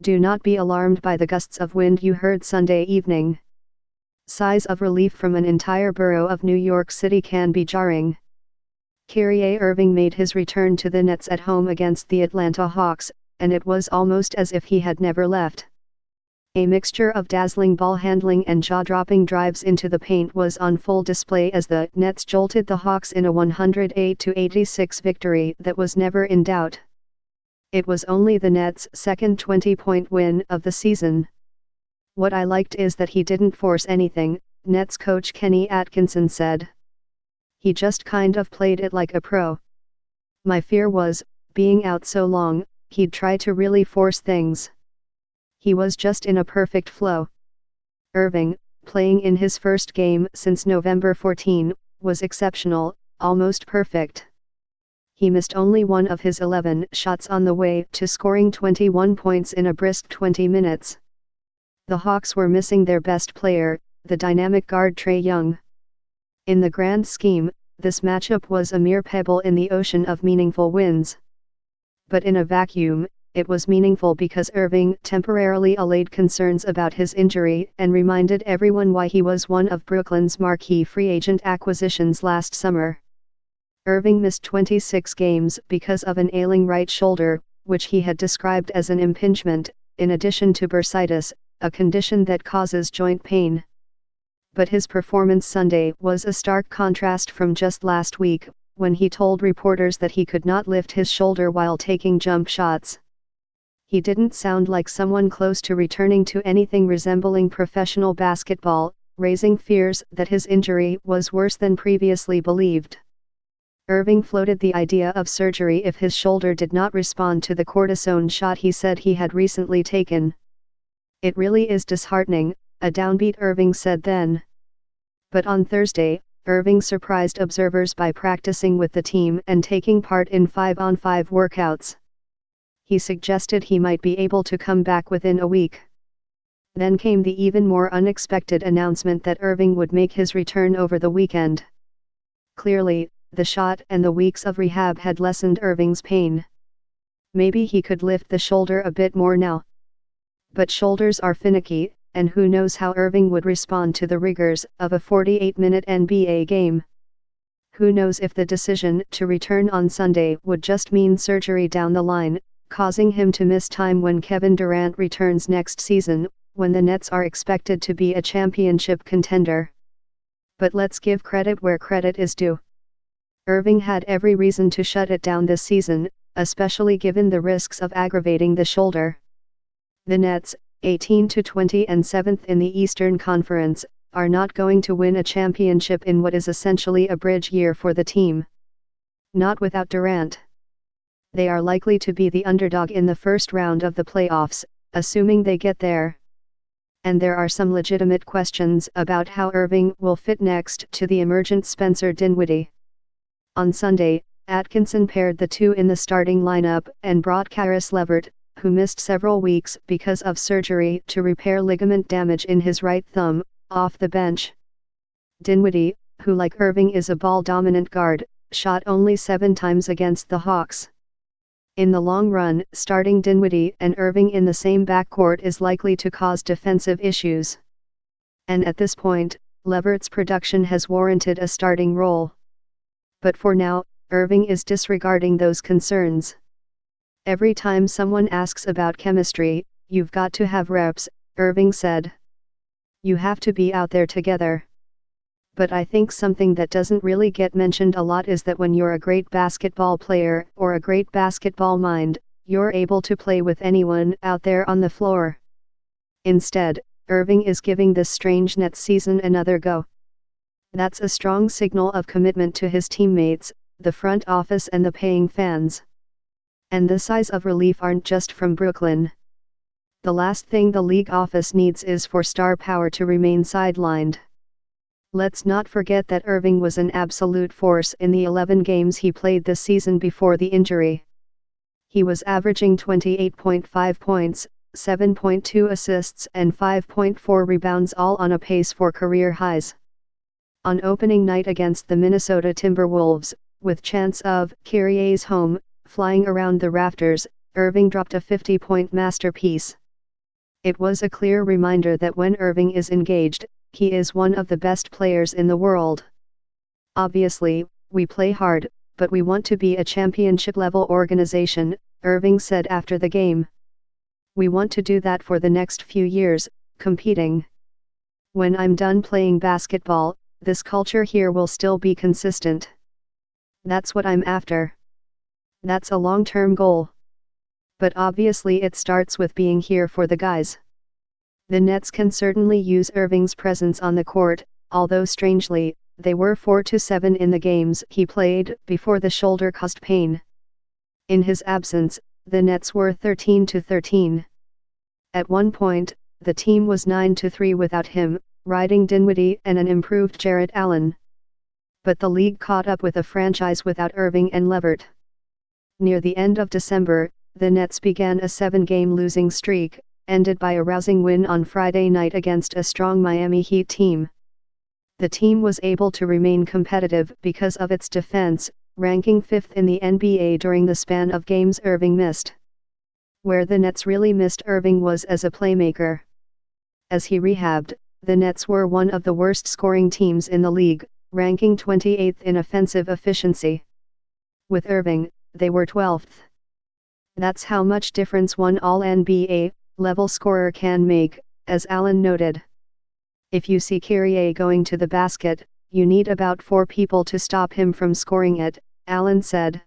Do not be alarmed by the gusts of wind you heard Sunday evening. Sighs of relief from an entire borough of New York City can be jarring. Kyrie Irving made his return to the Nets at home against the Atlanta Hawks, and it was almost as if he had never left. A mixture of dazzling ball handling and jaw-dropping drives into the paint was on full display as the Nets jolted the Hawks in a 108-86 victory that was never in doubt. It was only the Nets' second 20-point win of the season. What I liked is that he didn't force anything, Nets coach Kenny Atkinson said. He just kind of played it like a pro. My fear was, being out so long, he'd try to really force things. He was just in a perfect flow. Irving, playing in his first game since November 14, was exceptional, almost perfect. He missed only one of his 11 shots on the way to scoring 21 points in a brisk 20 minutes. The Hawks were missing their best player, the dynamic guard Trae Young. In the grand scheme, this matchup was a mere pebble in the ocean of meaningful wins. But in a vacuum, it was meaningful because Irving temporarily allayed concerns about his injury and reminded everyone why he was one of Brooklyn's marquee free agent acquisitions last summer. Irving missed 26 games because of an ailing right shoulder, which he had described as an impingement, in addition to bursitis, a condition that causes joint pain. But his performance Sunday was a stark contrast from just last week, when he told reporters that he could not lift his shoulder while taking jump shots. He didn't sound like someone close to returning to anything resembling professional basketball, raising fears that his injury was worse than previously believed. Irving floated the idea of surgery if his shoulder did not respond to the cortisone shot he said he had recently taken. It really is disheartening, a downbeat Irving said then. But on Thursday, Irving surprised observers by practicing with the team and taking part in 5-on-5 workouts. He suggested he might be able to come back within a week. Then came the even more unexpected announcement that Irving would make his return over the weekend. Clearly, the shot and the weeks of rehab had lessened Irving's pain. Maybe he could lift the shoulder a bit more now. But shoulders are finicky, and who knows how Irving would respond to the rigors of a 48-minute NBA game. Who knows if the decision to return on Sunday would just mean surgery down the line, causing him to miss time when Kevin Durant returns next season, when the Nets are expected to be a championship contender. But let's give credit where credit is due. Irving had every reason to shut it down this season, especially given the risks of aggravating the shoulder. The Nets, 18-20 and 7th in the Eastern Conference, are not going to win a championship in what is essentially a bridge year for the team. Not without Durant. They are likely to be the underdog in the first round of the playoffs, assuming they get there. And there are some legitimate questions about how Irving will fit next to the emergent Spencer Dinwiddie. On Sunday, Atkinson paired the two in the starting lineup and brought Caris LeVert, who missed several weeks because of surgery to repair ligament damage in his right thumb, off the bench. Dinwiddie, who like Irving is a ball-dominant guard, shot only 7 times against the Hawks. In the long run, starting Dinwiddie and Irving in the same backcourt is likely to cause defensive issues. And at this point, LeVert's production has warranted a starting role. But for now, Irving is disregarding those concerns. Every time someone asks about chemistry, you've got to have reps, Irving said. You have to be out there together. But I think something that doesn't really get mentioned a lot is that when you're a great basketball player or a great basketball mind, you're able to play with anyone out there on the floor. Instead, Irving is giving this strange Nets season another go. That's a strong signal of commitment to his teammates, the front office and the paying fans. And the sighs of relief aren't just from Brooklyn. The last thing the league office needs is for star power to remain sidelined. Let's not forget that Irving was an absolute force in the 11 games he played this season before the injury. He was averaging 28.5 points, 7.2 assists and 5.4 rebounds, all on a pace for career highs. On opening night against the Minnesota Timberwolves, with chants of "Kyrie's home" flying around the rafters, Irving dropped a 50-point masterpiece. It was a clear reminder that when Irving is engaged, he is one of the best players in the world. Obviously, we play hard, but we want to be a championship-level organization, Irving said after the game. We want to do that for the next few years, competing. When I'm done playing basketball, this culture here will still be consistent. That's what I'm after. That's a long-term goal. But obviously it starts with being here for the guys. The Nets can certainly use Irving's presence on the court, although strangely, they were 4-7 in the games he played before the shoulder caused pain. In his absence, the Nets were 13-13. At one point, the team was 9-3 without him, riding Dinwiddie and an improved Jarrett Allen. But the league caught up with a franchise without Irving and Levert. Near the end of December, the Nets began a 7-game losing streak, ended by a rousing win on Friday night against a strong Miami Heat team. The team was able to remain competitive because of its defense, ranking 5th in the NBA during the span of games Irving missed. Where the Nets really missed Irving was as a playmaker. As he rehabbed, the Nets were one of the worst scoring teams in the league, ranking 28th in offensive efficiency. With Irving, they were 12th. That's how much difference one All-NBA level scorer can make, as Allen noted. If you see Kyrie going to the basket, you need about 4 people to stop him from scoring it, Allen said.